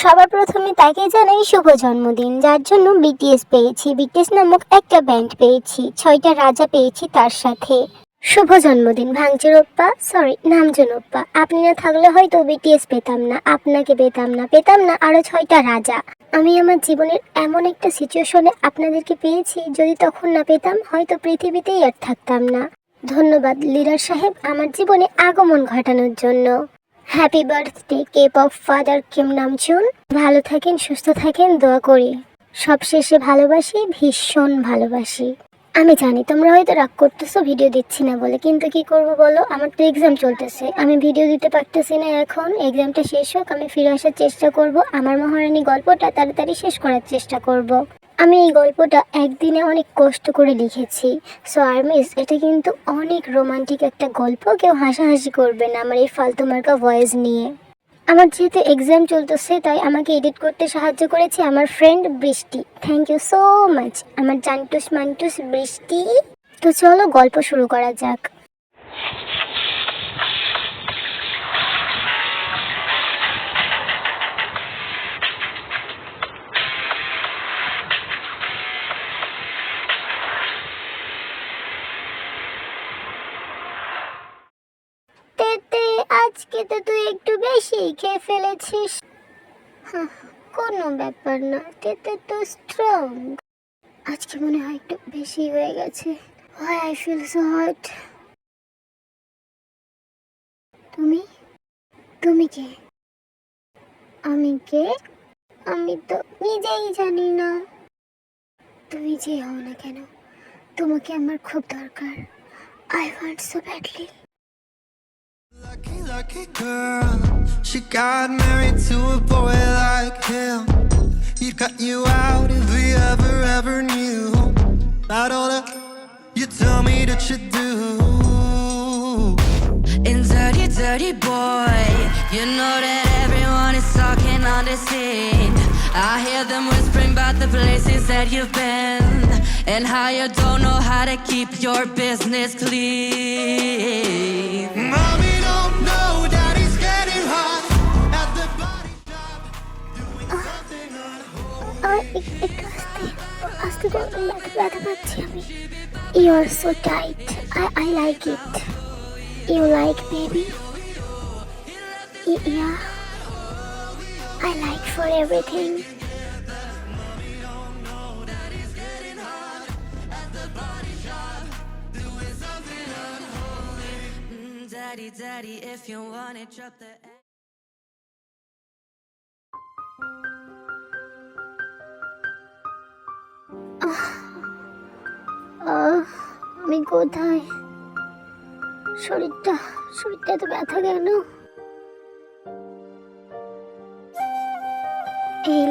সবার প্রথমে তাকে জানাই শুভ জন্মদিন, যার জন্য বিটিএস পেয়েছি। বিটিএস নামক একটা ব্যান্ড পেয়েছি, 6টা রাজা পেয়েছি তার সাথে। শুভ জন্মদিন ভাঙচুরপ্পা, সরি নামজনপ্পা। আপনি না থাকলে হয়তো বিটিএস পেতাম না, আপনাকে পেতাম না আরো 6টা রাজা। আমি আমার জীবনের এমন একটা সিচুয়েশনে আপনাদেরকে পেয়েছি, যদি তখন না পেতাম হয়তো পৃথিবীতেই আর থাকতাম না। ধন্যবাদ লিডার সাহেব আমার জীবনে আগমন ঘটানোর জন্য। হ্যাপি বার্থডে কেপ অফ ফাদার কিম নামচুন। ভালো থাকেন, সুস্থ থাকেন, দোয়া করি। সবশেষে ভালোবাসি, ভীষণ ভালোবাসি। আমি জানি তোমরা হয়তো রাগ করতেছো ভিডিও দিচ্ছি না বলে, কিন্তু কি করব বলো, আমার তো এক্সাম চলতেছে, আমি ভিডিও দিতে পারতেছি না। এখন এক্সামটা শেষ হোক, আমি ফিরে আসার চেষ্টা করব, আমার মহারানী গল্পটা তাড়াতাড়ি শেষ করার চেষ্টা করব। আমি এই গল্পটা একদিনে অনেক কষ্ট করে লিখেছি। সো আর্মিস, এটা কিন্তু অনেক রোমান্টিক একটা গল্প, কেউ হাসাহাসি করবে না আমার এই ফালতু মার্কা ভয়েস নিয়ে। আমার যেহেতু এক্সাম চলতেছে তাই আমাকে এডিট করতে সাহায্য করেছে আমার ফ্রেন্ড বৃষ্টি। থ্যাংক ইউ সো মাচ আমার জান্টুস মান্টুস বৃষ্টি। তো চলো গল্প শুরু করা যাক। তেতে আজকে তো তুই একটু বেশি খেয়ে ফেলেছিস। কোনো ব্যাপার না, তেতে তো স্ট্রং। আজকে মনে হয় একটু বেশি হয়ে গেছে। Why I feel so hot? তুমি তুমি কে? আমি কে? আমি তো নিজেই জানি না। তুমি যে হও না কেন, তোমাকে আমার খুব দরকার। I want so badly. Lucky, lucky girl, she got married to a boy like him. He'd cut you out if we ever knew. I don't know, you tell me that you do. And dirty, dirty boy, you know that everyone is talking on the scene. I hear them whispering about the places that you've been, and how you don't know how to keep your business clean. Mommy don't know daddy's getting hot at the body shop, doing something unholy. একটু আস্তে ব্যথা পাচ্ছি আমি। You are so tight. I like it. You like baby? Yeah. I like for everything. Daddy, daddy, if you want it, drop the আমি কোথায়? শরীরটা এত ব্যথা কেন? এই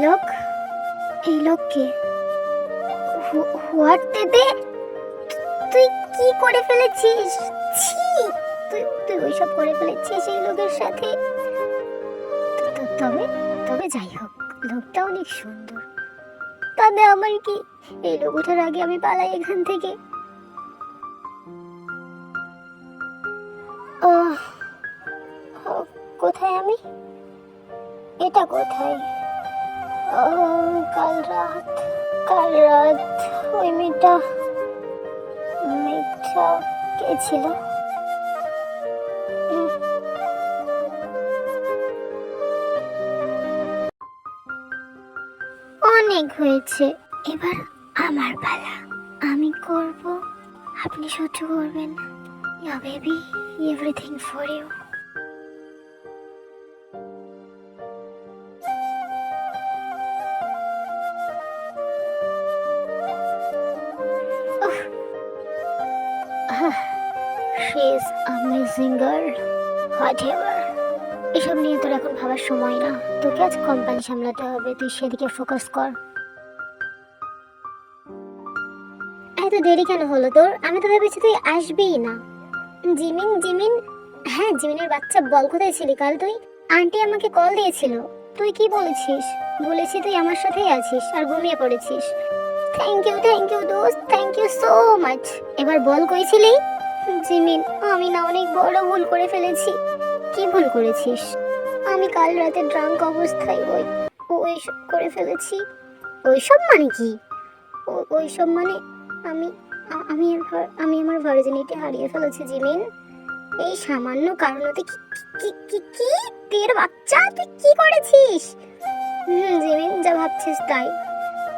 লোক কে? হোয়াট তেতে, তুই কি করে ফেলেছিস? ছি, তুই ওইসব করে ফেলেছিস এই লোকের সাথে। তবে যাই হোক, লোকটা অনেক সুন্দর। তবে আমার কি, এই লোক ওঠার আগে আমি পালাই এখান থেকে। কোথায় আমি? এটা কোথায়? কাল রাত ওই মেয়েটা কে ছিল? অনেক হয়েছে, এবার আমার পালা, আমি করব, আপনি সহ্য করবেন। Yeah baby, everything for you. She is amazing girl, whatever. এসব নিয়ে তোর এখন ভাবার সময় না, তোকে আজ কোম্পানি সামলাতে হবে, তুই সেদিকে ফোকাস কর। এত দেরি কেন হলো তোর? আমি তো ভেবেছি তুই আসবেই না। জিমিন, হ্যাঁ জিমিনের বাচ্চা, বল কোথায় ছিলি কাল তুই? আন্টি আমাকে কল দিয়েছিল। তুই কি বলেছিস? বলেছি তুই আমার সাথেই আছিস আর ঘুমিয়ে পড়েছিস। থ্যাংক ইউ দোস্ত, থ্যাংক ইউ সো মাচ। এবার বল কই ছিলি? জিমিন, আমি না অনেক বড় ভুল করে ফেলেছি। কি ভুল করেছিস? আমি কাল রাতে ড্রাঙ্ক অবস্থায় ওইসব করে ফেলেছি। ওইসব মানে কি? ওইসব মানে আমি আমি আমার ভার্জিনিটি হারিয়ে ফেলেছি জিমিন। এই সামান্য কারণতে কি কি কি কি তের বাচ্চা তুই কি করেছিস? জিমিন যা ভাবছিস তাই।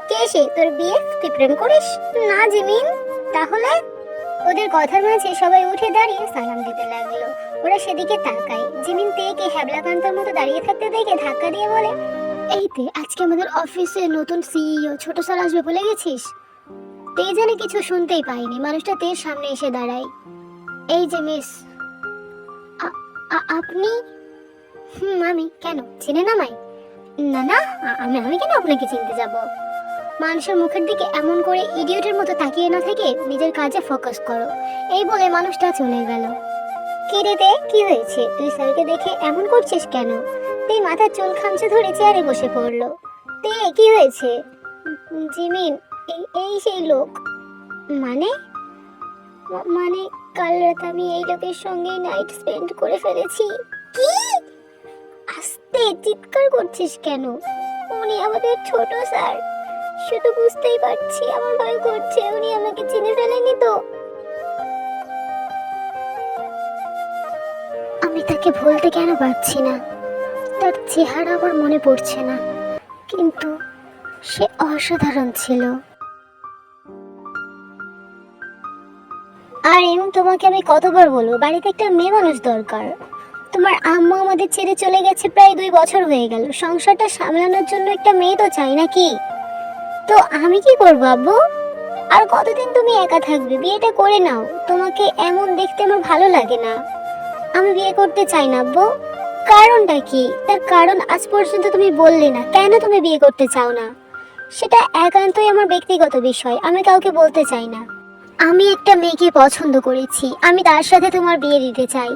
কে সে, তোর বিয়ে? তুই প্রেম করিস? না জিমিন। তাহলে? ওদের কথার মাঝে সবাই উঠে দাঁড়িয়ে সালাম দিতে লাগলো। ওরা সেদিকে তাকায়। জিমিন তেকে হ্যাবলাকান্তার মতো দাঁড়িয়ে থাকতে দেখে ধাক্কা দিয়ে বলে, এই তে, আজকে আমাদের অফিসে নতুন সিইও ছোট স্যার আসবে, ভুলে গেছিস? তে যেন কিছু শুনতেই পাইনি। মানুষটা তের সামনে এসে দাঁড়ায়। এই যে মিস, আপনি? আমি। কেন, চিনে নামাই? না না, আমি কেন আপনাকে চিনতে যাব? মানুষের মুখের দিকে এমন করে ইডিয়টের মতো তাকিয়ে না থেকে নিজের কাজে ফোকাস করো। এই বলে মানুষটা চলে গেল। কি রে তে, কি হয়েছে? তুই স্যারকে দেখে এমন করছিস কেন? তুই মাথার চুল খামচে ধরে চেয়ারে বসে পড়লো। তে, কি হয়েছে? জিমিন, এই সেই লোক। মানে? মানে কাল রাত আমি এই লোকের সঙ্গে নাইট স্পেন্ড করে ফেলেছি। কি? আস্তে চিৎকার করছিস কেন? উনি আমাদের ছোট স্যার। শুধু বুঝতেই পারছি, আমার ভয় করছে উনি আমাকে চিনে ফেলেনি তো। আমি তাকে ভুলতে কেন পারছি না? তার চেহারা আমার মনে পড়ছে না, কিন্তু সে অসাধারণ ছিল। আর তোমাকে আমি কতবার বলবো, বাড়িতে একটা মেয়ে মানুষ দরকার। তোমার আম্মা আমাদের ছেড়ে চলে গেছে প্রায় 2 বছর হয়ে গেল। সংসারটা সামলানোর জন্য একটা মেয়ে তো চাই নাকি? তো আমি কি করবো আব্বু? আর কতদিন তুমি একা থাকবে? বিয়েটা করে নাও। তোমাকে এমন দেখতে আমার ভালো লাগে না। আমি বিয়ে করতে চাই না আব্বু। কারণটা কি? তার কারণ আজ পর্যন্ত তুমি বললে না। কেন তুমি বিয়ে করতে চাও না? সেটা একান্তই আমার ব্যক্তিগত বিষয়, আমি কাউকে বলতে চাই না। আমি একটা মেয়েকে পছন্দ করেছি, আমি তার সাথে তোমার বিয়ে দিতে চাই।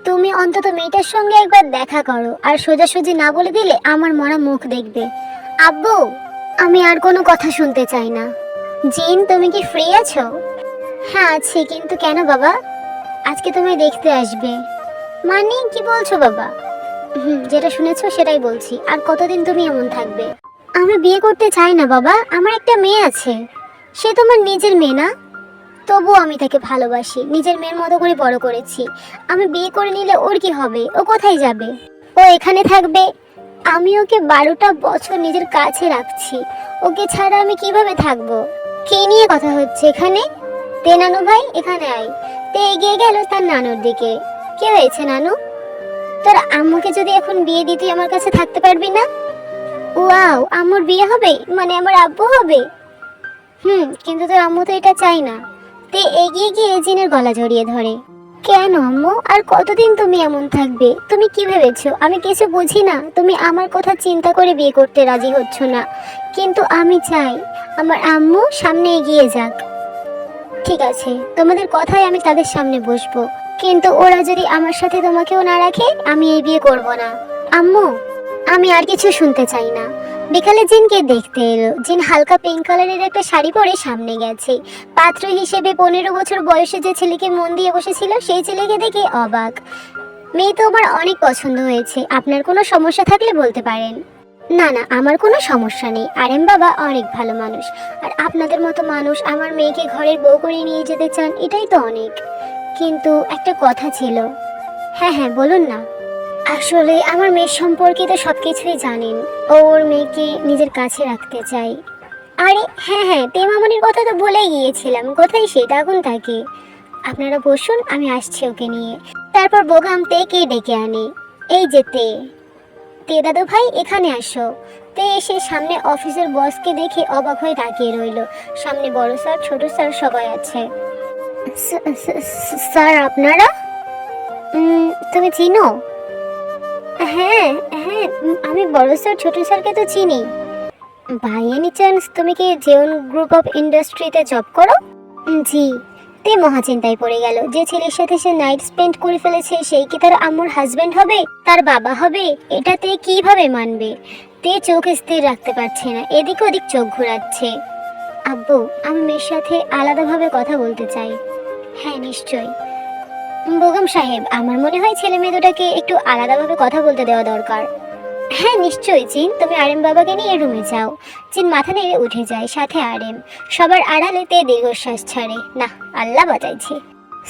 তুমি অন্তত মেয়েটার সঙ্গে একবার দেখা করো। আর সোজাসুজি না বলে দিলে আমার মরা মুখ দেখবে। আব্বু, আমি আর কোনো কথা শুনতে চাই না। জিন, তুমি কি ফ্রি আছো? হ্যাঁ আছি, কিন্তু কেন বাবা? আজকে তুমি দেখতে আসবে। মানে কি বলছো বাবা? যেটা শুনেছো সেটাই বলছি। আর কতদিন তুমি এমন থাকবে? আমি বিয়ে করতে চাই না বাবা। আমার একটা মেয়ে আছে, সে তোমার নিজের মেয়ে না? তবু আমি তাকে ভালোবাসি, নিজের মেয়ের মতো করে বড় করেছি। আমি বিয়ে করে নিলে ওর কি হবে? ও কোথায় যাবে? ও এখানে থাকবে। আমি ওকে 12টা বছর নিজের কাছে রাখছি। ওকে ছাড়া আমি কিভাবে থাকবো? কে নিয়ে কথা হচ্ছে এখানে? তে নানু ভাই, এখানে আয়। তে এগিয়ে গেল তার নানুর দিকে। কি হয়েছে নানু? তোর আম্মুকে যদি এখন বিয়ে দিতে আমার কাছে থাকতে পারবি না? ওয়াও, আম্মুর বিয়ে হবে? মানে আমার আব্বু হবে? কিন্তু তোর আম্মু তো এটা চাই না। তে এগিয়ে গিয়ে জিনের গলা জড়িয়ে ধরে। কেন আম্মু? আর কতদিন তুমি এমন থাকবে? তুমি কি ভেবেছো আমি কিছু বুঝি না? তুমি আমার কথা চিন্তা করে বিয়ে করতে রাজি হচ্ছ না, কিন্তু আমি চাই আমার আম্মু সামনে এগিয়ে যাক। ঠিক আছে, তোমাদের কথাই আমি তাদের সামনে বসবো, কিন্তু ওরা যদি আমার সাথে তোমাকেও না রাখে আমি এই বিয়ে করব না। আম্মু, আমি আর কিছু শুনতে চাই না। বিকালে জিনকে দেখতে এলো। জিন হালকা পিঙ্ক কালারের একটা শাড়ি পরে সামনে গেছে। পাত্র হিসেবে 15 বছর বয়সে যে ছেলেকে মন দিয়ে বসেছিল সেই ছেলেকে দেখে অবাক। মেয়ে তো আমার অনেক পছন্দ হয়েছে। আপনার কোনো সমস্যা থাকলে বলতে পারেন। না না, আমার কোনো সমস্যা নেই। আরেম বাবা অনেক ভালো মানুষ, আর আপনাদের মতো মানুষ আমার মেয়েকে ঘরের বউ করে নিয়ে যেতে চান, এটাই তো অনেক। কিন্তু একটা কথা ছিল। হ্যাঁ হ্যাঁ বলুন না। আসলে আমার মেয়ের সম্পর্কে তো সবকিছুই জানেন। ওর মেয়েকে নিজের কাছে রাখতে চাই। আরে হ্যাঁ হ্যাঁ, তেমামনির কথা তো ভুলেই গিয়েছিলাম। কোথায় সে? ডাকুন তাকে। আপনারা বসুন, আমি আসছি ওকে নিয়ে। তারপর বোগাম তেকে ডেকে আনে। এই যে তে, তে দাদু ভাই এখানে আসো। তে এসে সামনে অফিসের বসকে দেখে অবাক হয়ে তাকিয়ে রইল। সামনে বড় স্যার, ছোট স্যার সবাই আছে। স্যার আপনারা? তুমি চিনো? হ্যাঁ হ্যাঁ, আমি বড় স্যার ছোট স্যারকে তো চিনি। বাই এনি চান্স তুমি কি জেওন গ্রুপ অফ ইন্ডাস্ট্রিতে জব করো? জি। তে মহাচিন্তায় পড়ে গেল। যে ছেলের সাথে সে নাইট স্পেন্ড করে ফেলেছে সেই কি তার আম্মুর হাজবেন্ড হবে, তার বাবা হবে? এটাতে কিভাবে মানবে? তে চোখ স্থির রাখতে পারছে না, এদিক ওদিক চোখ ঘোরাচ্ছে। আব্বু, আমি মেয়ের সাথে আলাদাভাবে কথা বলতে চাই। হ্যাঁ নিশ্চয়ই। বেগম সাহেব, আমার মনে হয় ছেলে মেয়ে দুটাকে একটু আলাদাভাবে কথা বলতে দেওয়া দরকার। হ্যাঁ নিশ্চয়ই জিন, তুমি আরেম বাবাকে নিয়ে রুমে যাও। জিন মাথা নেড়ে উঠে যায়, সাথে আরেম। সবার আড়ালে তে দীর্ঘশ্বাস ছাড়ে, না আল্লাহ বাঁচাইছে।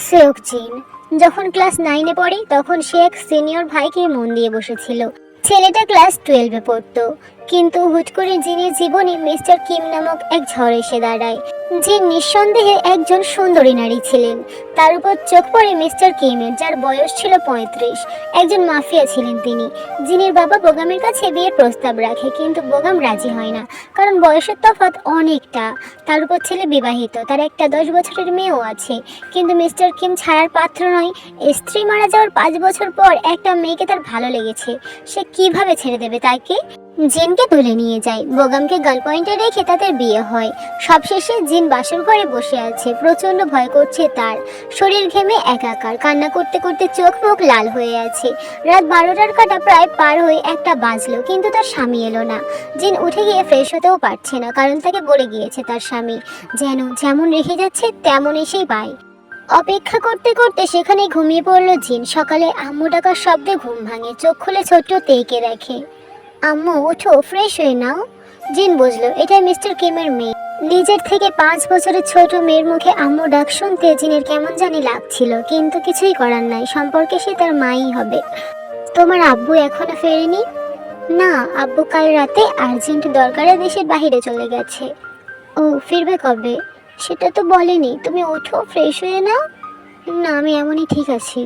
সেওক জিন যখন ক্লাস 9-এ পড়ে তখন সে এক সিনিয়র ভাইকে মন দিয়ে বসেছিল। ছেলেটা ক্লাস 12-এ পড়তো, কিন্তু হুট করে জিনের জীবনে মিস্টার কিম নামক এক ঝড় এসে দাঁড়ায়। জিন নিঃসন্দেহে একজন সুন্দরী নারী ছিলেন। তার উপর চোখ পড়ে মিস্টার কিমের, যার বয়স ছিল 35। একজন মাফিয়া ছিলেন তিনি। জিনের বাবা বোগামের কাছে বিয়ের প্রস্তাব রাখে, কিন্তু বোগাম রাজি হয় না, কারণ বয়সের তফাৎ অনেকটা। তার উপর ছেলে বিবাহিত, তার একটা 10 বছরের মেয়েও আছে। কিন্তু মিস্টার কিম ছাড়ার পাত্র নয়। স্ত্রী মারা যাওয়ার 5 বছর পর একটা মেয়েকে তার ভালো লেগেছে, সে কিভাবে ছেড়ে দেবে তাকে? জিনকে তুলে নিয়ে যায়, বোগামকে গার্ল পয়েন্টে রেখে তাদের বিয়ে হয়। সবশেষে জিন বাসর ঘরে বসে আছে, প্রচন্ড ভয় করছে তার। শরীর ঘেমে একাকার, কান্না করতে করতে চোখ মুখ লাল হয়ে আছে। রাত 12টার কাটা প্রায় পার হয়ে 1টা বাজলো, কিন্তু তার স্বামী এলো না। জিন উঠে গিয়ে ফ্রেশ হতেও পারছে না, কারণ তাকে বলে গিয়েছে তার স্বামী যেন যেমন রেখে যাচ্ছে তেমন এসেই পায়। অপেক্ষা করতে করতে সেখানে ঘুমিয়ে পড়লো জিন। সকালে আম্মু ডাকার শব্দে ঘুম ভাঙে, চোখ খুলে ছোট্ট তেকে দেখে। আম্মু ওঠো, ফ্রেশ হয়ে নাও। জিন বুঝলো এটাই মিস্টার কিমের মেয়ে। নিজের থেকে 5 বছরের ছোট মেয়ের মুখে আম্মু ডাক শুনতে জিনের কেমন জানি লাগছিল, কিন্তু কিছুই করার নাই, সম্পর্কে সে তার মাই হবে। তোমার আব্বু এখনো ফেরেনি? না, আব্বু কাল রাতে আর্জেন্ট দরকারে দেশের বাইরে চলে গেছে। ও ফিরবে কবে? সেটা তো বলেনি। তুমি ওঠো, ফ্রেশ হয়ে নাও। না, আমি এমনই ঠিক আছি।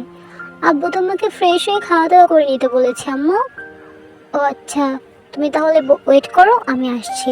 আব্বু তোমাকে ফ্রেশ হয়ে খাওয়া দাওয়া করে নিতে বলেছে আম্মু। ও আচ্ছা, তুমি তাহলে ওয়েট করো, আমি আসছি।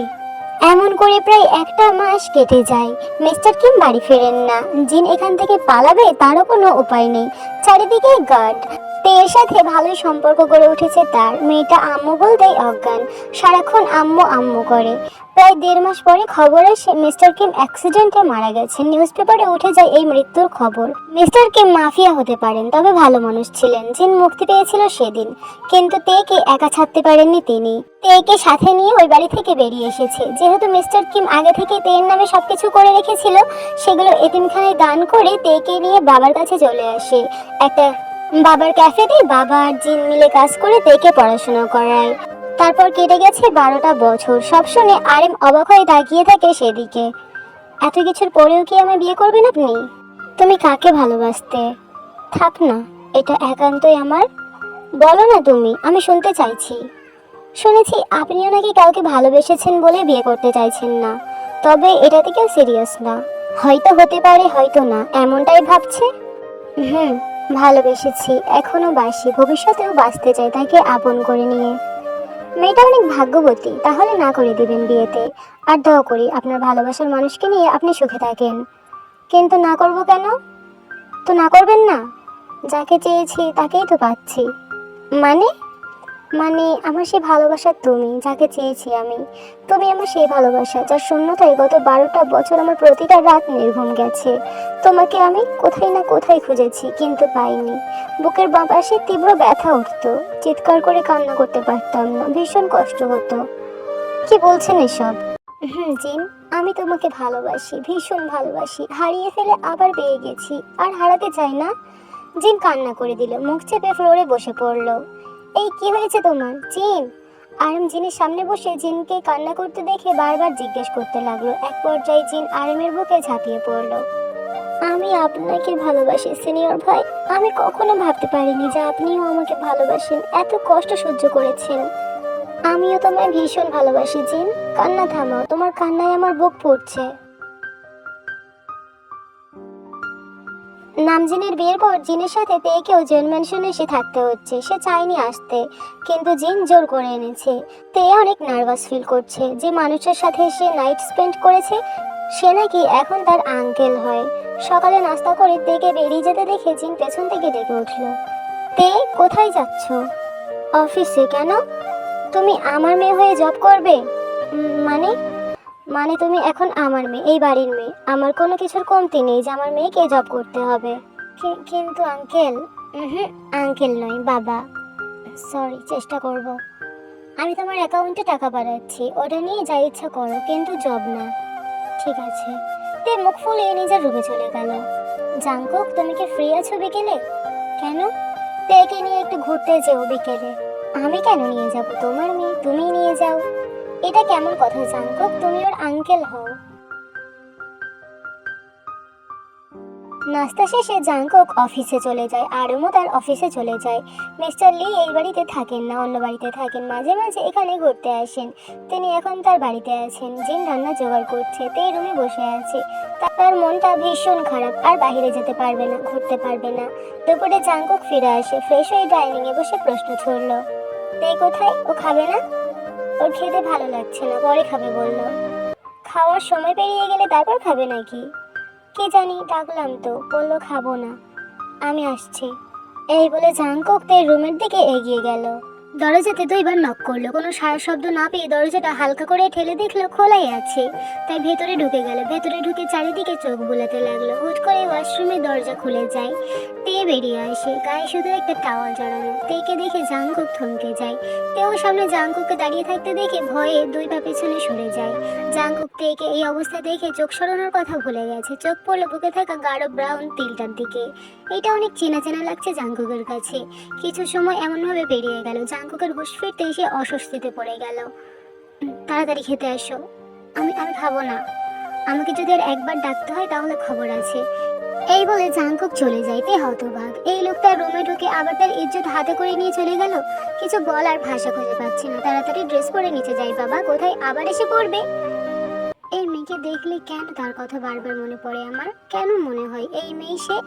এমন করে প্রায় 1টা মাস কেটে যায়। মিস্টার কিম বাড়ি ফেরেন না। জিন এখান থেকে পালাবে তারও কোনো উপায় নেই। চারিদিকে গার্ড। তের সাথে ভালোই সম্পর্ক গড়ে উঠেছে তার। মেয়েটা আম্মু বলতেই অজ্ঞান, সারাক্ষণ আম্মু আম্মু করে। প্রায় 1.5 মাস পরে খবর আসে মিস্টার কিম অ্যাক্সিডেন্টে মারা গেছেন। নিউজ পেপারে উঠে যায় এই মৃত্যুর খবর। মিস্টার কিম মাফিয়া হতে পারেন, তবে ভালো মানুষ ছিলেন। জিন মুক্তি পেয়েছিল সেদিন, কিন্তু তেকে একা ছাড়তে পারেননি তিনি। তেকে সাথে নিয়ে ওই বাড়ি থেকে বেরিয়ে এসেছে। যেহেতু মিস্টার কিম আগে থেকে তের নামে সবকিছু করে রেখেছিল, সেগুলো এতিমখানায় দান করে তেকে নিয়ে বাবার কাছে চলে আসে। একটা বাবার ক্যাফেতে বাবা আর জিন মিলে কাজ করে তেকে পড়াশোনা করায়। তারপর কেটে গেছে 12টা বছর। সব শুনে আরেম অবাক হয়ে তাকিয়ে থাকে সেদিকে। এত কিছুর পরেও কি আমায় বিয়ে করবেন আপনি? তুমি কাকে ভালোবাসতে? থাক না, এটা একান্তই আমার। বলো না তুমি, আমি শুনতে চাইছি। শুনেছি আপনিও নাকি কাউকে ভালোবেসেছেন বলে বিয়ে করতে চাইছেন না, তবে এটাতে কেউ সিরিয়াস না। হয়তো হতে পারে, হয়তো না, এমনটাই ভাবছে। ভালোবেসেছি, এখনো বাসি, ভবিষ্যতেও বাঁচতে চাই তাকে আপন করে নিয়ে। মেয়েটা অনেক ভাগ্যবতী। তাহলে না করে দিবেন বিয়েতে, আর দোয়া করি আপনার ভালোবাসার মানুষকে নিয়ে আপনি সুখে থাকেন। কিন্তু না করব কেন? তো না করবেন না? যাকে চেয়েছি তাকেই তো পাচ্ছি। মানে মানে আমার সেই ভালোবাসা তুমি, যাকে চেয়েছি আমি। তুমি আমার সেই ভালোবাসা, যার শূন্যতায় গত 12টা বছর আমার প্রতিটা রাত নির্ঘুম গেছে। তোমাকে আমি কোথায় না কোথায় খুঁজেছি, কিন্তু পাইনি। বুকের বাঁ পাশে তীব্র ব্যথা উঠতো, চিৎকার করে কান্না করতে পারতাম না, ভীষণ কষ্ট হতো। কি বলছেন এসব? জিন, আমি তোমাকে ভালোবাসি, ভীষণ ভালোবাসি। হারিয়ে ফেলে আবার পেয়ে গেছি, আর হারাতে চাই না। জিন কান্না করে দিল, মুখ চেপে ফ্লোরে বসে পড়লো। এই কি হয়েছে তোমার জিন? আরেম জিনের সামনে বসে জিনকে কান্না করতে দেখে বারবার জিজ্ঞেস করতে লাগলো। এক পর্যায়ে জিন আরেমের বুকে ঝাঁপিয়ে পড়লো। আমি আপনাকে ভালোবাসি সিনিয়র ভাই। আমি কখনো ভাবতে পারিনি যে আপনিও আমাকে ভালোবাসেন, এত কষ্ট সহ্য করেছেন। আমিও তোমায় ভীষণ ভালোবাসি জিন। কান্না থামাও, তোমার কান্নায় আমার বুক পুড়ছে। নামজিনের বিয়ের পর জিনের সাথে তেকেও জেন ম্যানশনে এসে থাকতে হচ্ছে। সে চায়নি আসতে, কিন্তু জিন জোর করে এনেছে। তে অনেক নার্ভাস ফিল করছে। যে মানুষের সাথে সে নাইট স্পেন্ড করেছে, সে নাকি এখন তার আঙ্কেল হয়। সকালে নাস্তা করে তেকে বেরিয়ে যেতে দেখে জিন পেছন থেকে ডেকে উঠল। তে, কোথায় যাচ্ছ? অফিসে। কেন? তুমি আমার মেয়ে হয়ে জব করবে? মানে মানে তুমি এখন আমার মেয়ে, এই বাড়ির মেয়ে। আমার কোনো কিছুর কমতি নেই যে আমার মেয়েকে জব করতে হবে। কিন্তু আঙ্কেল। আঙ্কেল নয়, বাবা। সরি, চেষ্টা করব। আমি তোমার অ্যাকাউন্টে টাকা পাঠাচ্ছি, ওটা নিয়ে যা ইচ্ছা করো, কিন্তু জব না। ঠিক আছে। তে মুখ ফুলিয়ে নিজের রুমে চলে গেল। জাংকুক, তুমি কি ফ্রি আছো বিকেলে? কেন? তেকে নিয়ে একটু ঘুরতে যেও বিকেলে। আমি কেন নিয়ে যাব? তোমার মেয়ে, তুমি নিয়ে যাও। এটা কেমন কথা জাঙ্কুক? তুমি ওর আঙ্কেল হও। নাস্তা শেষে জাঙ্কুক অফিসে চলে যায়, আরুমও তার অফিসে চলে যায়। মিস্টার লি এই বাড়িতে থাকেন না, অন্য বাড়িতে থাকেন। মাঝে মাঝে এখানে ঘুরতে আসেন। তিনি এখন তার বাড়িতে আছেন। জিন রান্না জোগাড় করছে, তে রুমে বসে আছে। তার মনটা ভীষণ খারাপ, আর বাইরে যেতে পারবে না, ঘুরতে পারবে না। দুপুরে জাঙ্কুক ফিরে আসে, ফ্রেশ হয়ে ডাইনিং এ বসে প্রশ্ন ছড়ল, তে কোথায়? ও খাবে না? ওর খেতে ভালো লাগছে না, পরে খাবে বলল। খাওয়ার সময় পেরিয়ে গেলে তারপর খাবে নাকি? কে জানি, ডাকলাম তো, বললো খাবো না। আমি আসছি। এই বলে জাঙ্কুক তার রুমের দিকে এগিয়ে গেল। দরজাতে দুইবার নক করলো, কোনো সাড়া শব্দ না পেয়ে দরজাটা হালকা করে ঠেলে দেখলো খোলাই আছে। তাই ভেতরে ঢুকে গেল। ভেতরে ঢুকে চারিদিকে চোখ বুলাতে লাগলো। হুট করে ওয়াশরুমের দরজা খুলে যায়। তে বেরিয়ে আসে, গায়ে শুধু একটা টাওয়াল জড়ানো। তেকে দেখে জাঙ্কুক থমকে যায়। তেও সামনে জাঙ্কুককে দাঁড়িয়ে থাকতে দেখে ভয়ে দুই পা পেছনে সরে যায়। জাঙ্কুক তেকে এই অবস্থা দেখে চোখ সরানোর কথা ভুলে গেছে। চোখ পড়লো বুকে থাকা গাঢ় ব্রাউন তিলটার দিকে। এটা অনেক চেনা চেনা লাগছে জাঙ্কুকের কাছে। কিছু সময় এমনভাবে পেরিয়ে গেল, জাঙ্কুকের হুঁশ ফিরতে এসে অস্বস্তিতে পড়ে গেল। তাড়াতাড়ি খেতে আসো। আমি আমি খাবো না। আমাকে যদি আর একবার ডাকতে হয় তাহলে খবর আছে। এই বলে জাঙ্কুক চলে যায়। তে হতবাক। এই লোক তার রুমে ঢুকে আবার তার ইজ্জত হাতে করে নিয়ে চলে গেল। কিছু বলার ভাষা খুঁজে পাচ্ছে না। তাড়াতাড়ি ড্রেস পরে নিচে যাই, বাবা কোথায় আবার এসে পড়বে। এই মেয়েকে দেখলে কেন তার কথা বারবার মনে পড়ে আমার? কেন মনে হয় এই মেয়ে সে?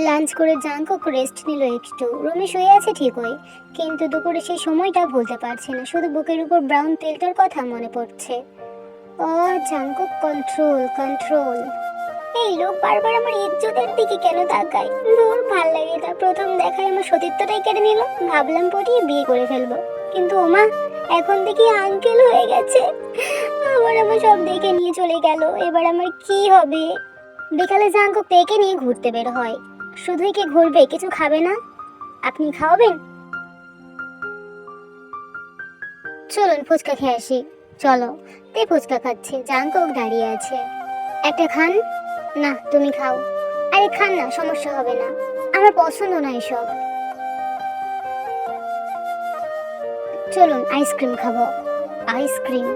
লাঞ্চ করে জাঙ্কুক রেস্ট নিল একটু। রুমে শুয়ে আছে ঠিকই, কিন্তু দুপুরে সেই সময়টা ভুলতে পারছে না। শুধু বুকের উপর ব্রাউন তেলটার কথা মনে পড়ছে। ও জাঙ্কুক, কন্ট্রোল কন্ট্রোল। এই লোক বারবার আমার ইজ্জতের দিকে কেন তাকায়? দূর, ভাল লাগে না। প্রথম দেখায় আমার সতীত্বটাই কেড়ে নিল। ভাবলাম পটিয়ে বিয়ে করে ফেলবো, কিন্তু ওমা এখন দেখি আঙ্কেল হয়ে গেছে। আবার আমার সব দেখে নিয়ে চলে গেল। এবার আমার কি হবে? বিকালে জাঙ্কুক তেকে নিয়ে ঘুরতে বের হয়। শুধুই কি ঘুরবে, কিছু খাবে না? আপনি খাওয়াবেন? চলুন ফুচকা খেয়ে আসি। চলো। তে ফুচকা খাচ্ছে, জাঙ্কুক দাঁড়িয়ে আছে। একটা খান না? তুমি খাও। আরে খান না, সমস্যা হবে না। আমার পছন্দ না এসব। চলুন আইসক্রিম খাবো। আইসক্রিম?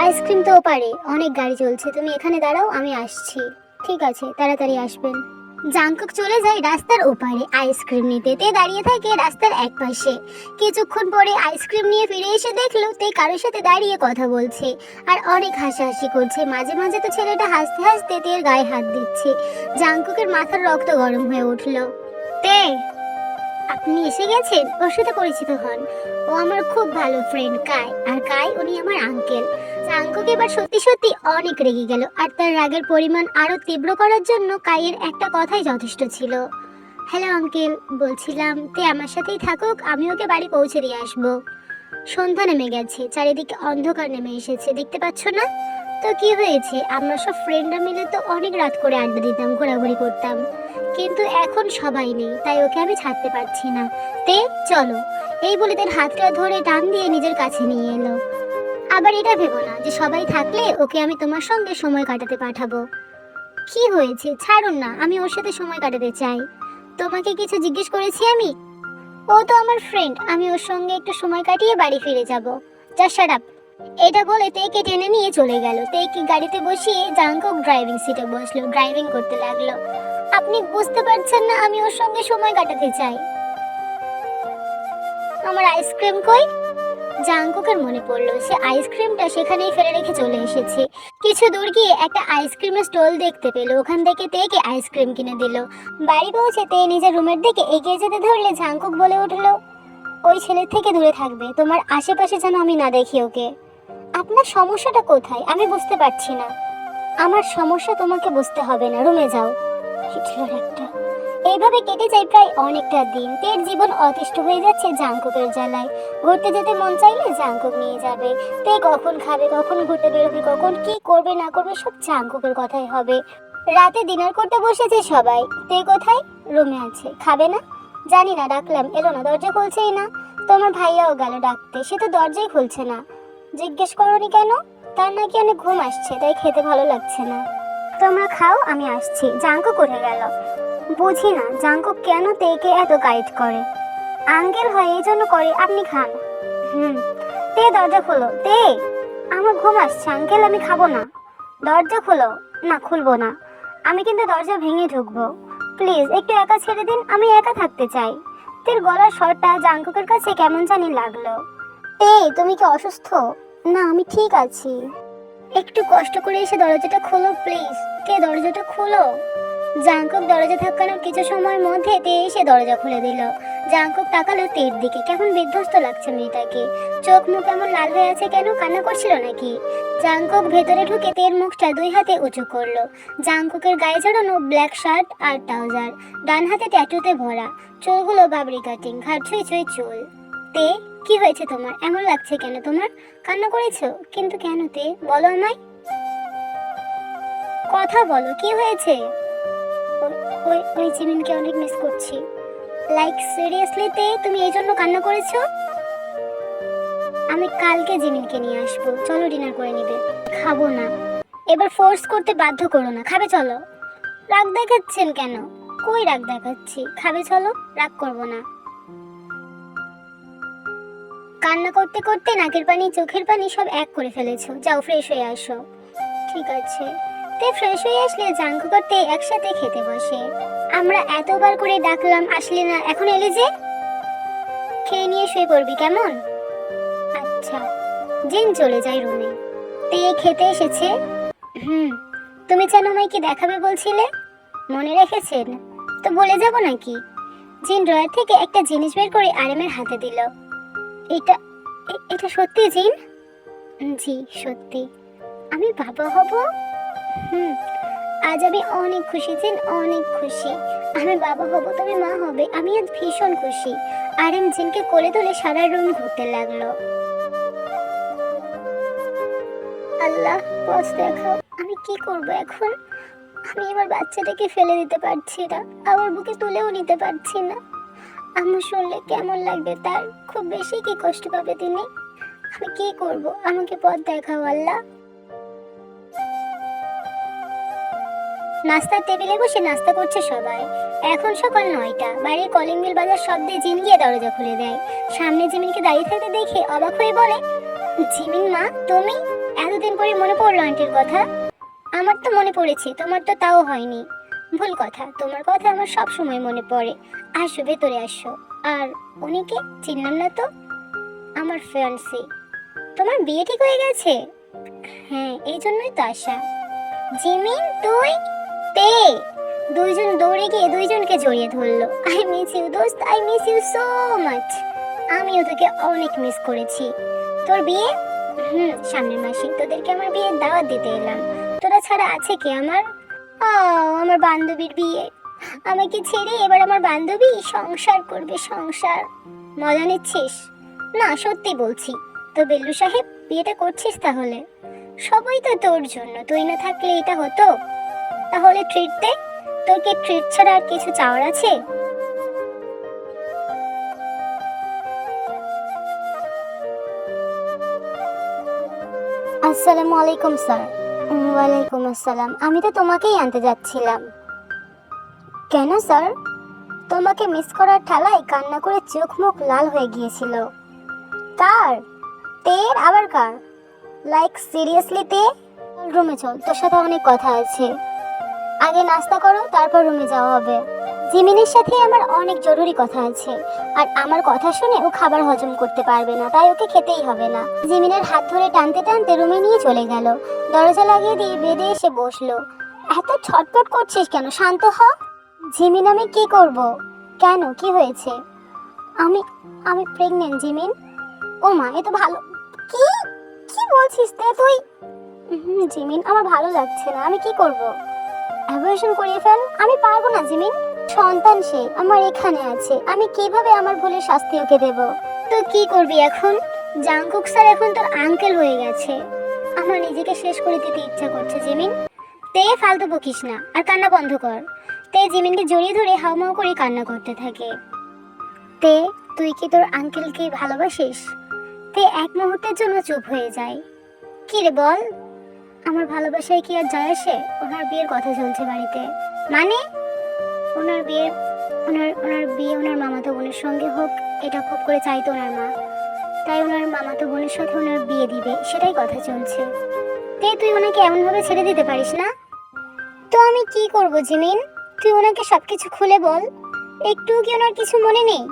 আইসক্রিম তো পারে, অনেক গাড়ি চলছে। তুমি এখানে দাঁড়াও, আমি আসছি। ঠিক আছে, তাড়াতাড়ি আসবেন। জাঙ্কুক চলে যায় রাস্তার ওপারে আইসক্রিম নিতে। তে দাঁড়িয়ে থাকে রাস্তার এক পাশে। কিছুক্ষণ পরে আইসক্রিম নিয়ে ফিরে এসে দেখলো তে কারোর সাথে দাঁড়িয়ে কথা বলছে আর অনেক হাসাহাসি করছে। মাঝে মাঝে তো ছেলেটা হাসতে হাসতে তের গায়ে হাত দিচ্ছে। জাঙ্কুকের মাথার রক্ত গরম হয়ে উঠলো। তে, আপনি এসে গেছেন? ওর সাথে পরিচিত হন। ও আমার খুব ভালো ফ্রেন্ড কাই, আর কাই উনি আমার আঙ্কেল। জাঙ্কুক এবার সত্যি সত্যি অনেক রেগে গেল, আর তার রাগের পরিমাণ আরো তীব্র করার জন্য কাইয়ের একটা কথাই যথেষ্ট ছিল। হ্যালো আঙ্কেল, বলছিলাম তে আমার সাথেই থাকুক, আমি ওকে বাড়ি পৌঁছে দিয়ে আসবো। সন্ধ্যা নেমে গেছে, চারিদিকে অন্ধকার নেমে এসেছে, দেখতে পাচ্ছ না? তো কি হয়েছে, আমরা সব ফ্রেন্ডরা মিলে তো অনেক রাত করে আড্ডা দিতাম, ঘোরাঘুরি করতাম, কিন্তু এখন সবাই নেই, তাই ওকে আমি ছাড়তে পারছি না। তে চলো। এই বলে তার হাতটা ধরে টান দিয়ে নিজের কাছে নিয়ে এলো। আবার এটা ভেবো না যে সবাই থাকলে ওকে আমি তোমার সঙ্গে সময় কাটাতে পাঠাবো। কি হয়েছে, ছাড়ুন না, আমি ওর সাথে সময় কাটাতে চাই। তোমাকে কিছু জিজ্ঞেস করেছি আমি? ও তো আমার ফ্রেন্ড, আমি ওর সঙ্গে একটু সময় কাটিয়ে বাড়ি ফিরে যাব। যা শাট আপ। এটা বলে তেকে টেনে নিয়ে চলে গেল। তেকে গাড়িতে বসিয়ে জাঙ্কুক ড্রাইভিং সিটে বসলো, ড্রাইভিং করতে লাগলো। আপনি বুঝতে পারছেন না আমি ওর সঙ্গে সময় কাটাতে চাই। আমার আইসক্রিম কই? জাঙ্কুকের মনে পড়লো সে আইসক্রিমটা সেখানেই ফেলে রেখে চলে এসেছে। কিছু দূর গিয়ে একটা আইসক্রিমের স্টল দেখতে পেল, ওখান থেকে তেকে আইসক্রিম কিনে দিল। বাড়ি পৌঁছে তে নিজের রুমের দিকে এগিয়ে যেতে ধরলে জাঙ্কুক বলে উঠলো, ওই ছেলের থেকে দূরে থাকবে, তোমার আশেপাশে যেন আমি না দেখি ওকে। আপনার সমস্যাটা কোথায় আমি বুঝতে পারছি না। আমার সমস্যা তোমাকে বুঝতে হবে না, রুমে যাও। হিটলার একটা। এইভাবে কেটে যায় প্রায় অনেকটা দিন। তের জীবন অতিষ্ঠ হয়ে যাচ্ছে জাঙ্কুকের জ্বালায়। ঘুরতে যেতে মন চাইলে জাঙ্কুক নিয়ে যাবে। তে কখন খাবে, কখন ঘুরতে বেরোবে, কখন কি করবে না করবে সব জাঙ্কুকের কথাই হবে। রাতে ডিনার করতে বসেছে সবাই। তে কোথায়? রুমে আছে। খাবে না? জানি না, ডাকলাম এলো না, দরজা খুলছেই না। তোমার ভাইয়াও গেল ডাকতে, সে তো দরজাই খুলছে না। জিজ্ঞেস করোনি কেন? তার নাকি অনেক ঘুম আসছে, তাই খেতে ভালো লাগছে না। তোমরা খাও, আমি আসছি। জাঙ্কুক উঠে গেল। বুঝি না জাঙ্কুক কেন তেকে এত গাইড করে। আঙ্কেল হয় এই জন্য করে, আপনি খান। তে দরজা খোলো তে, আমার ঘুম আসছে আঙ্কেল, আমি খাবো না। দরজা খোলো। না খুলবো না, আমি কিন্তু দরজা ভেঙে ঢুকবো। প্লিজ একটু একা ছেড়ে দিন, আমি একা থাকতে চাই। তের গলার স্বরটা জাঙ্কুকের কাছে কেমন জানি লাগলো। তে তুমি কি অসুস্থ? না আমি ঠিক আছি। একটু কষ্ট করে এসে দরজাটা খোলো প্লিজ। তে দরজাটা খোলো। জাঙ্কুক দরজা ধাক্কানোর কিছু সময়ের মধ্যে তে এসে দরজা খুলে দিল। জাঙ্কুক তাকালো তের দিকে, কেমন বিধ্বস্ত লাগছে মেয়েটাকে। চোখ মুখ এমন লাল হয়ে আছে কেন, কান্না করছিল নাকি? জাঙ্কুক ভেতরে ঢুকে তের মুখটা দুই হাতে উঁচু করলো। জাঙ্কুকের গায়ে জড়ানো ব্ল্যাক শার্ট আর ট্রাউজার, ডান হাতে ট্যাটুতে ভরা, চুলগুলো বাবরি কাটিং, ঘাট ছুঁই ছুঁই চুল। তে কি হয়েছে তোমার, এমন লাগছে কেন তোমার? কান্না করেছো কিন্তু কেন তে, বলো আমায়, কথা বলো কি হয়েছে? ওই জিমিনকে অনেক মিস করছি। লাইক সিরিয়াসলি তে তুমি এই জন্য কান্না করেছো? আমি কালকে জিমিনকে নিয়ে আসবো, চলো ডিনার করে নিবে। খাবো না। এবার ফোর্স করতে বাধ্য করো না, খাবে চলো। রাগ দেখাচ্ছেন কেন? কই রাগ দেখাচ্ছি, খাবে চলো, রাগ করবো না। কান্না করতে করতে নাকের পানি চোখের পানি সব এক করে ফেলেছো, যাও ফ্রেশ হয়ে আসো। ঠিক আছে। তে ফ্রেশ হয়ে আসলে জাঙ্কুক আর তে একসাথে খেতে বসে। আমরা এতবার করে ডাকলাম আসলে না, এখন এলে যে? খেয়ে নিয়ে শুয়ে পড়বি কেমন? আচ্ছা। জিন চলে যায় রুমে। তে খেতে এসেছে। তুমি যেন আমায় কি দেখাবে বলছিলে, মনে রেখেছেন? তো বলে যাব নাকি? জিন ড্রয়ার থেকে একটা জিনিস বের করে আরেমের হাতে দিল। এটা এটা সত্যি জিন? জি সত্যি। আমি বাবা হব। আজ আমি অনেক খুশি জিন, অনেক খুশি। আমি বাবা হব, তুমি মা হবে, আমি আজ ভীষণ খুশি। আরেম জিনকে কোলে তুলে সারা রুম ঘুরতে লাগলো। আল্লাহ বস দেখাও, আমি কি করব এখন? আমি আমার বাচ্চাটাকে ফেলে দিতে পারছি না, আমার বুকে তুলেও নিতে পারছি না। আম্মু শুনলে কেমন লাগবে তার? খুব বেশি কি কষ্ট পাবে তিনি? আমি কি করব? আমাকে পথ দেখাও আল্লাহ। নাস্তার টেবিলে বসে নাস্তা করছে সবাই। এখন সকাল 9টা। বাইরের কলিং বেল বাজার শব্দে জিন গিয়ে দরজা খুলে দেয়। সামনে জিমিনকে দাঁড়িয়ে থাকতে দেখে অবাক হয়ে বলে, জিমিন মা তুমি? এতদিন পরে মনে পড়লো আন্টির কথা? আমার তো মনে পড়েছে, তোমার তো তাও হয়নি। ভুল কথা, তোমার কথা আমার সব সময় মনে পড়ে। আসো ভেতরে আসো। আর উনিকে চিনলাম না তো। আমার ফিয়ান্সি। তোমার বিয়ে ঠিক হয়ে গেছে? হ্যাঁ, এই জন্যই তো আসা। জিমিন তুই? তে দুইজন দৌড়ে গিয়ে দুইজনকে জড়িয়ে ধরলো। আই মিস ইউ দোস্ত, I miss you so much. আমিও তোকে অনেক মিস করেছি। তোর বিয়ে? সামনের মাসে। তোদেরকে আমার বিয়ের দাওয়াত দিতে এলাম। তোরা ছাড়া আছে কে আমার? আমার বান্ধবীর বিয়ে। আমাকে ছেড়ে এবার আমার বান্ধবী সংসার করবে, সংসার। মজা নিচ্ছিস? না সত্যি বলছি। তো বেল্লু সাহেব বিয়েটা করছিস তাহলে? সবই তো তোর জন্য, তুই না থাকলে এটা হতো। তাহলে ট্রিট দে। তোর কি ট্রিট ছাড়া আর কিছু চাওয়ার আছে? আসসালামু আলাইকুম স্যার। ওয়ালাইকুম আসসালাম। আমি তো তোমাকেই আনতে যাচ্ছিলাম। কেন স্যার? তোমাকে মিস করার ঠালায় কান্না করে চোখ মুখ লাল হয়ে গিয়েছিল। কার? তের? আবার কার? লাইক সিরিয়াসলি তে? রুমে চল, তোর সাথে অনেক কথা আছে। আগে নাস্তা করো, তারপর রুমে যাওয়া হবে। জিমিনের সাথে আমার অনেক জরুরি কথা আছে, আর আমার কথা শুনে ও খাবার হজম করতে পারবে না, তাই ওকে খেতেই হবে না। জিমিনের হাত ধরে টানতে টানতে রুমে নিয়ে চলে গেল। দরজা লাগিয়ে দিয়ে বেডে এসে বসলো। এত ছটফট করছিস কেন? শান্ত হ। জিমিন আমি কি করব? কেন, কি হয়েছে? আমি আমি প্রেগন্যান্ট জিমিন। ও মা, এ তো ভালো। কি কি বলছিস তে তুই? জিমিন আমার ভালো লাগছে না, আমি কি করব? অ্যাবর্শন করিয়ে ফেল। আমি পারবো না জিমিন। সন্তান সে আমার এখানে আছে, আমি কিভাবে আমার ভুলের শাস্তি ওকে দেব? তো কি করবি এখন? জাংকুক স্যার এখন তোর আঙ্কেল হয়ে গেছে। আমার নিজেকে শেষ করে দিতে ইচ্ছা করছে জিমিন। তে ফালতু বকিস না, আর কান্না বন্ধ কর। তে জিমিনকে জড়িয়ে ধরে হাউমাউ করে কান্না করতে থাকে। তে তুই কি তোর আঙ্কেলকে ভালোবাসিস? তে এক মুহূর্তের জন্য চুপ হয়ে যায়। কি রে বল? আমার ভালোবাসায় কি আর যায় আসে? ওনার বিয়ের কথা চলছে বাড়িতে। মানে? ওনার বিয়ের ওনার বিয়ে ওনার মামাতো বোনের সঙ্গে হোক, এটা খুব করে চাইতো ওনার মা। তাই ওনার মামাতো বোনের সাথে ওনার বিয়ে দিবে, সেটাই কথা চলছে। তুই ওনাকে এমনভাবে ছেড়ে দিতে পারিস না। তো আমি কি করব জিমিন? তুই ওনাকে সবকিছু খুলে বল। একটুও কি ওনার কিছু মনে নেই?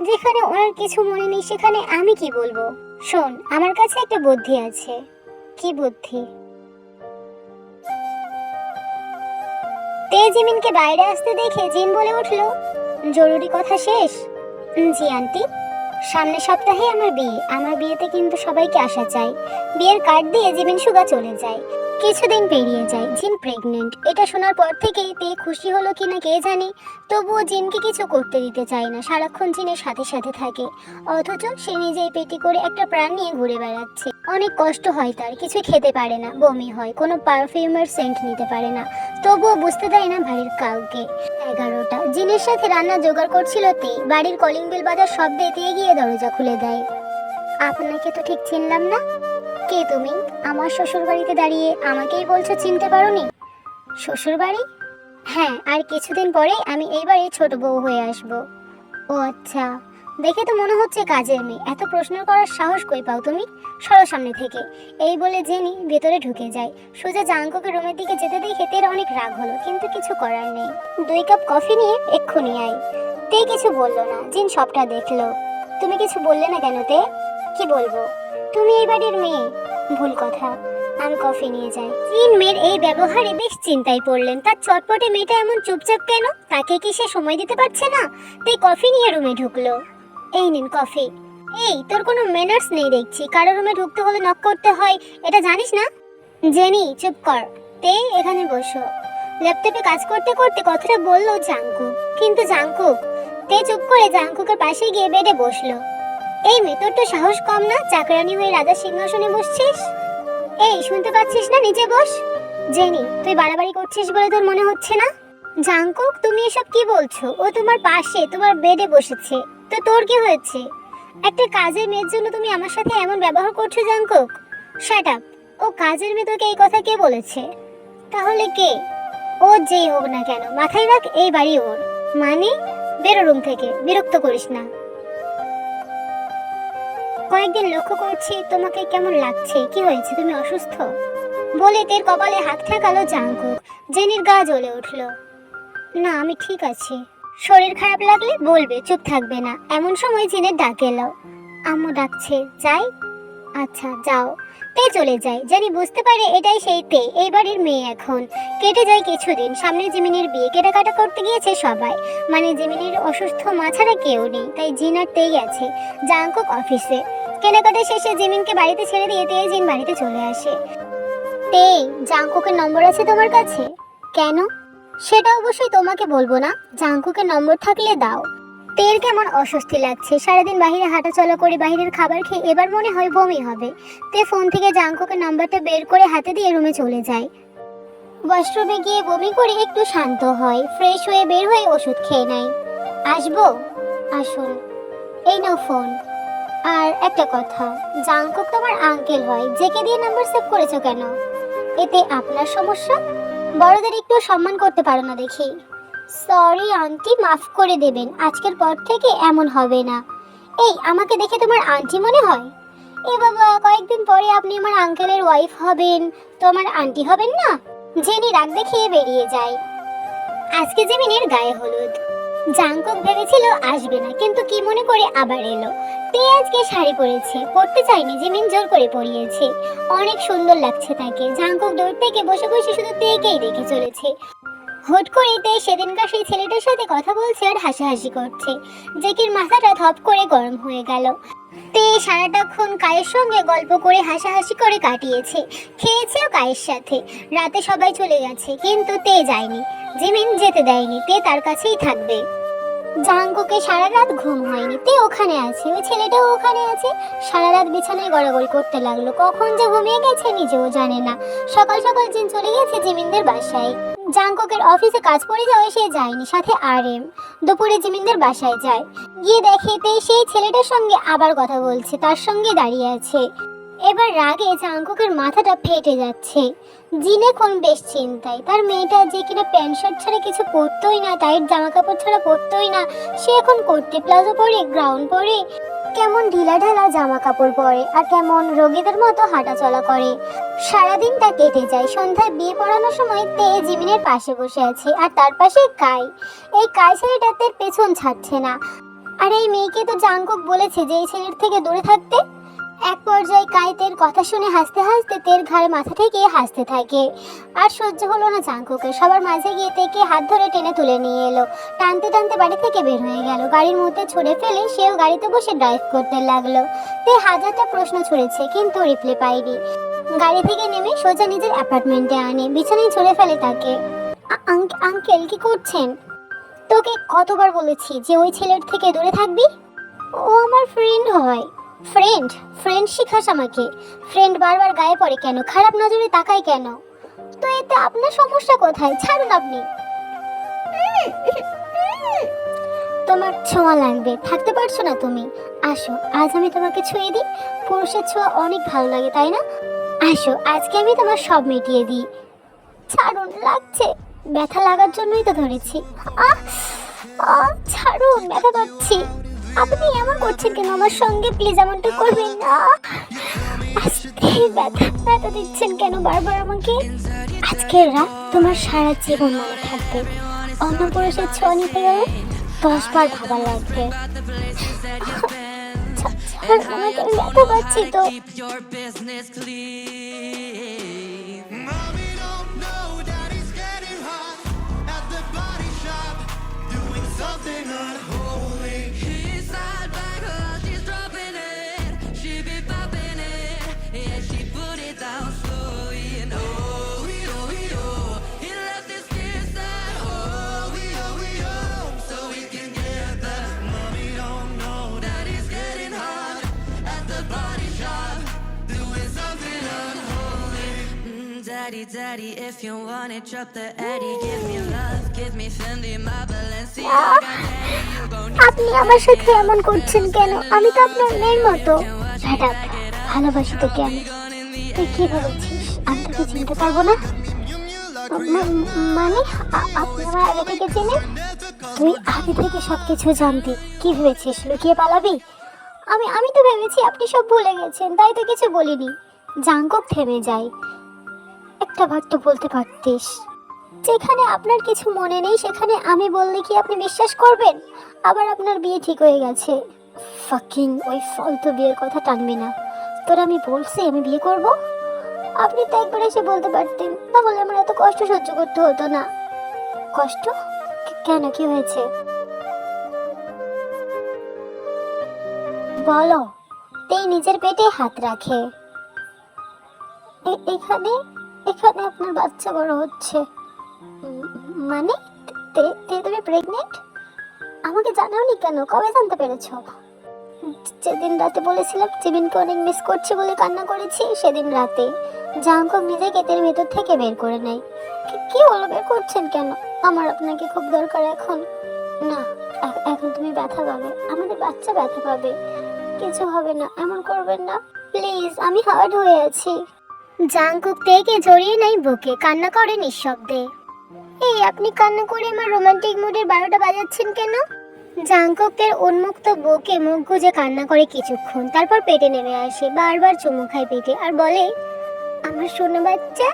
যেখানে ওনার কিছু মনে নেই সেখানে আমি কি বলবো? শোন, আমার কাছে একটা বুদ্ধি আছে। কি বুদ্ধি? জিমিনকে বাইরে আসতে দেখে জিন বলে উঠল, জরুরি কথা শেষ? জি আন্টি। সামনের সপ্তাহে আমার বিয়েতে কিন্তু সবাইকে আসা চাই। বিয়ের কার্ড দিয়ে জিমিন সুগা চলে যায়। কিছুদিন পেরিয়ে যায়, জিন প্রেগনেন্ট। এটা শোনার পর থেকেই তে খুশি হলো কিনা কে জানে, তবুও জিনকে কিছু করতে দিতে চায় না, সারাক্ষণ জিনের সাথে সাথে থাকে। অথচ সে নিজেই পেটি করে একটা প্রাণ নিয়ে ঘুরে বেড়াচ্ছে। অনেক কষ্ট হয় তার, কিছু খেতে পারে না, বমি হয়, কোনো পারফিউমের সেন্ট নিতে পারে না, তবুও বুঝতে দেয় না বাড়ির কাউকে। 11টা। জিনের সাথে রান্না জোগাড় করছিল তে, বাড়ির কলিং বেল বাজার শব্দে তে গিয়ে দরজা খুলে দেয়। আপনাকে তো ঠিক চিনলাম না। কে তুমি? আমার শ্বশুর বাড়িতে দাঁড়িয়ে আমাকেই বলছো চিনতে পারোনি? শ্বশুর বাড়ি? হ্যাঁ, আর কিছুদিন পরে আমি এই বাড়ির ছোট বউ হয়ে আসব। ও আচ্ছা, দেখে তো মনে হচ্ছে কাজের মেয়ে। এত প্রশ্ন করার সাহস কই পাও তুমি? সরো সামনে থেকে। এই বলে জেনি ভেতরে ঢুকে যায়। সোজা জাঙ্কুকে রুমের দিকে যেতে দেখে তের অনেক রাগ হলো, কিন্তু কিছু করার নেই। 2 কাপ কফি নিয়ে এক্ষুনি আয়। তে কিছু বললো না, জিন সবটা দেখলো। তুমি কিছু বললে না কেন তে? কি বলবো? তুমি এই বাড়ির মেয়ে। ভুল কথা, আমি কফি নিয়ে যাই। জিন মেয়ের এই ব্যবহারে বেশ চিন্তায় পড়লেন। তার চটপটে মেয়েটা এমন চুপচাপ কেন? তাকে কি সে সময় দিতে পারছে না? তাই কফি নিয়ে রুমে ঢুকলো। এই নিন কফি। এই, তোর কোনো ম্যানার্স নেই দেখছি। কারো রুমে ঢুকতে হলে নক করতে হয়, এটা জানিস না? জেনি চুপ কর। তে এখানে বসো। ল্যাপটপে কাজ করতে করতে কথাটা বললো জাংকুক। কিন্তু জাংকুক। তে চুপ করে জাংকুকের পাশে গিয়ে বেডে বসলো। এই মেয়ে, তোর তো সাহস কম না? চাকরানি হয়ে রাজার সিংহাসনে বসছিস। এই, শুনতে পাচ্ছিস না? নিচে বস। জেনি, তুই বাড়াবাড়ি করছিস বলে তোর মনে হচ্ছে না? জাংকুক, তুমি এসব কি বলছো? ও তোমার পাশে তোমার বেডে বসেছে, তো তোর কি হয়েছে? একটা কাজের মেয়ের জন্য তুমি আমার সাথে এমন ব্যবহার করছো জাংকুক? Shut up. ও কাজের মেয়ে, তোকে এই কথা কে বলেছে? তাহলে কে? ও যেই হোক না কেন, মাথায় রাখ এই বাড়ি ওর। মানে? বেরো রুম থেকে, বিরক্ত করিস না। কয়েকদিন লক্ষ্য করছি তোমাকে কেমন লাগছে। কি হয়েছে, তুমি অসুস্থ? বলে তের কপালে হাত ঠেকালো জাংকুক। জেনির গা জ্বলে উঠল। না, আমি ঠিক আছি। শরীর খারাপ লাগলে বলবে, চুপ থাকবে না। এমন সময় জিনের ডাক এলো। আম্মু ডাকছে, যাই? আচ্ছা যাও। তে চলে যায়। জেনি বুঝতে পারে এটাই সেই তে, এই বাড়ির মেয়ে। এখন কেটে যায় কিছুদিন। সামনে জিমিনের বিয়ে, কেটাকাটা করতে গিয়েছে সবাই। মানে জিমিনের অসুস্থ মা ছাড়া কেউ নেই, তাই জিন আর তেই আছে। জাংকুক অফিসে। কেনাকাটা শেষে জিমিনকে বাড়িতে ছেড়ে দিয়ে তে জিন বাড়িতে চলে আসে। তে, জাংকুকের নম্বর আছে তোমার কাছে? কেন? সেটা অবশ্যই তোমাকে বলবো না। জাংকুকের নম্বর থাকলে দাও। তের কেমন অস্বস্তি লাগছে। সারাদিন বাইরে হাঁটাচলা করে বাইরের খাবার খেয়ে এবার মনে হয় বমি হবে। তে ফোন থেকে জাংকুকের নাম্বারটা বের করে হাতে দিয়ে রুমে চলে যায়। ওয়াশরুমে গিয়ে বমি করে একটু শান্ত হয়। ফ্রেশ হয়ে বের হয়ে ওষুধ খেয়ে নেয়। আসবো? আসুন। এই নাও ফোন। আর একটা কথা, জাংকুক তোমার আঙ্কেল হয়, জেকে দিয়ে নাম্বার সেভ করেছো কেন? এতে আপনার সমস্যা? বড়দের একটু সম্মান করতে পারো না দেখি। সরি আন্টি, মাফ করে দেবেন। আজকের পর থেকে এমন হবে না। এই, আমাকে দেখে তোমার আন্টি মনে হয়? এ বাবা, কয়েকদিন পরে আপনি আমার আঙ্কেলের ওয়াইফ হবেন, তো আমার আন্টি হবেন না? জেনি রাগ দেখিয়ে বেরিয়ে যায়। আজকে জিমিনের গায়ে হলুদ। জাংকুক ভেবেছিল আসবে না, কিন্তু কি মনে করে আবার এলো। তে আজকে শাড়ি পরেছে, পরতে চাইনি, জিমিন জোর করে পরিয়েছে। অনেক সুন্দর লাগছে তাকে। জাংকুক দূর থেকে বসে বসে শুধু তেকেই দেখে চলেছে। হুট করে তে সেদিনকার সেই ছেলেটার সাথে কথা বলছে আর হাসাহাসি করছে। জেকির মাথাটা ধপ করে গরম হয়ে গেল। তে সারাটাক্ষণ কায়ের সঙ্গে গল্প করে হাসাহাসি করে কাটিয়েছে। খেয়েছেও কায়ের সাথে। রাতে সবাই চলে গেছে, কিন্তু তে যায়নি। জিমিন যেতে দেয়নি, তে তার কাছেই থাকবে। জাংকুকে সারা রাত ঘুম হয়নি। তে ওখানে আছে, ওই ছেলেটাও ওখানে আছে। সারা রাত বিছানায় গড়াগড়ি করতে লাগলো। কখন যে ঘুমিয়ে গেছে নিজেও জানে না। সকাল সকাল জিন চলে গেছে জিমিনদের বাসায়। জাংকুকের অফিসে কাজ পড়ে যাওয়ায় সে যায়নি, সাথে RM। দুপুরে জিমিনদের বাসায় যায়। গিয়ে দেখে তে সেই ছেলেটার সঙ্গে আবার কথা বলছে, তার সঙ্গে দাঁড়িয়ে আছে। এবার রাগে জাঙ্কুকের মাথাটা ফেটে যাচ্ছে। জিন এখন বেশ চিন্তায়, তার মেয়েটা যে কিনা প্যান্ট শার্ট ছাড়া কিছু পরতোই না, টাইট জামা কাপড় ছাড়া পরতোই না, সে এখন কুর্তি প্লাজো পরে, গ্রাউন্ড পরে, কেমন ঢিলা ঢালা জামা কাপড় পরে আর কেমন রোগীদের মতো হাঁটাচলা করে। সারাদিনটা কেটে যায়। সন্ধ্যায় বিয়ে পড়ানোর সময় তে জিমিনের পাশে বসে আছে আর তার পাশে কাই। এই কাই ছেলেটা তের পেছন ছাড়ছে না। আর এই মেয়েকে তো জাঙ্কুক বলেছে যে এই ছেলের থেকে দূরে থাকতে। এক পর্যায়ে কাই তের কথা শুনে হাসতে হাসতে তের ঘাড়ে মাথা ঠেকিয়ে হাসতে থাকে। আর সহ্য হলো না জাঙ্কুকের। সবার মাঝে গিয়ে তেকে হাত ধরে টেনে তুলে নিয়ে এলো। টানতে টানতে বাড়ি থেকে বের হয়ে গেল। গাড়ির মধ্যে ছুড়ে ফেলে সেও গাড়িতে বসে ড্রাইভ করতে লাগলো। তে হাজারটা প্রশ্ন ছুড়েছে কিন্তু রিপ্লাই পায়নি। গাড়ি থেকে নেমে সোজা নিজের অ্যাপার্টমেন্টে আনে, বিছানায় ছুড়ে ফেলে তাকে। আঙ্কেল কি করছেন? তোকে কতবার বলেছি যে ওই ছেলের থেকে দূরে থাকবি? ও আমার ফ্রেন্ড হয়। ফ্রেন্ড ফ্রেন্ড শিখাস আমাকে? ফ্রেন্ড বারবার গায়ে পড়ে কেন? খারাপ নজরে তাকায় কেন? তো এতে আপনার সমস্যা কোথায়? ছাড়ুন আপনি। তোমার ছোঁয়া লাগবে, থাকতে পারছো না তুমি? আসো, আজ আমি তোমাকে ছুঁয়ে দিই। পুরুষের ছোঁয়া অনেক ভালো লাগে, তাই না? আসো, আজকে আমি তোমার সব মিটিয়ে দিই। ছাড়ুন, লাগছে। ব্যথা লাগার জন্যই তো ধরেছি। আহ আহ, ছাড়ুন, ব্যথা পাচ্ছি। আপনি এমন করছেন কেন আমার সঙ্গে? প্লিজ এমনটা করবেন না। আজকে ব্যথা ব্যথা দিচ্ছেন কেন বারবার আমাকে? আজকের রাত তোমার সারা জীবন মনে থাকবে। অন্য পুরুষের ছোঁয়া নিতে গেলে 10 বার ভাবা লাগবে। ছাড় আমাকে, আমি ব্যথা পাচ্ছি তো। Keep your business clean. Mommy don't know daddy's getting hot at the body shop, doing something unholy. He's side by her, she's dropping it. She be popping it, yeah, she put it down slowly. And oh, he left his kiss that so we can get back. Mommy don't know That he's getting hot at the body shop, doing something unholy. Daddy, daddy, if you want it, drop the Eddie. Give me love, give me Fendi, my Balenciaga. Daddy, you gon' need আপনি আমার সাথে এমন করছেন কেন? আমি তো আপনার মেয়ের মতো। ম্যাডাম, ভালোবাসি তোকে আমি। তুই কি ভেবেছিস আমি তোকে চিনতে পারবো না? মানে আপনি আমার আগে থেকে চেনেন? তুই আগে থেকে সবকিছু জানতি। কি ভেবেছিস লুকিয়ে পালাবি? আমি তো ভেবেছি আপনি সব ভুলে গেছেন, তাই তো কিছু বলিনি। জাঙ্কুক থেমে যায়। একটা বার তো বলতে পারতিস। যেখানে আপনার কিছু মনে নেই সেখানে আমি বললে কি আপনি বিশ্বাস করবেন? আবার আপনার বিয়ে ঠিক হয়ে গেছে। ফাকিং ওই ফালতু বিয়ের কথা টানবি না। তোর আমি বলছি আমি বিয়ে করব। আপনি তো একবার এসে বলতে পারতেন, তাহলে আমার এত কষ্ট সহ্য করতে হতো না। কষ্ট? কেন, কি হয়েছে বলো। তেই নিজের পেটে হাত রাখে। এখানে এখানে আপনার বাচ্চা বড় হচ্ছে। মানে তুমি প্রেগনেন্ট? আমাকে জানাওনি কেন? কবে জানতে পেরেছো? যেদিন রাতে বলেছিলাম জিমিনকে অনেক মিস করছি বলে কান্না করেছি, সেদিন রাতে জাঙ্কুক নিজে কেতের ভেতর থেকে বের করে নেয়। কি হলো, বের করছেন কেন? আমার আপনাকে খুব দরকার এখন। না, এখন তুমি ব্যথা পাবে, আমাদের বাচ্চা ব্যথা পাবে। কিছু হবে না, এমন করবেন না প্লিজ, আমি হার্ট হয়ে আছি। জাঙ্কুক তেকে জড়িয়ে নেয় বুকে, কান্না করে নিঃশব্দে। এই আপনি কান্না করে আমার রোমান্টিক মুডের 12টা বাজাচ্ছেন কেন? জাঙ্কুকের উন্মুক্ত বুকে মুখ গুজে কান্না করে কিছুক্ষণ, তারপর পেটে নেমে আসে, বারবার চুমু খায় পেটে আর বলে, আমার সোনা বাচ্চা,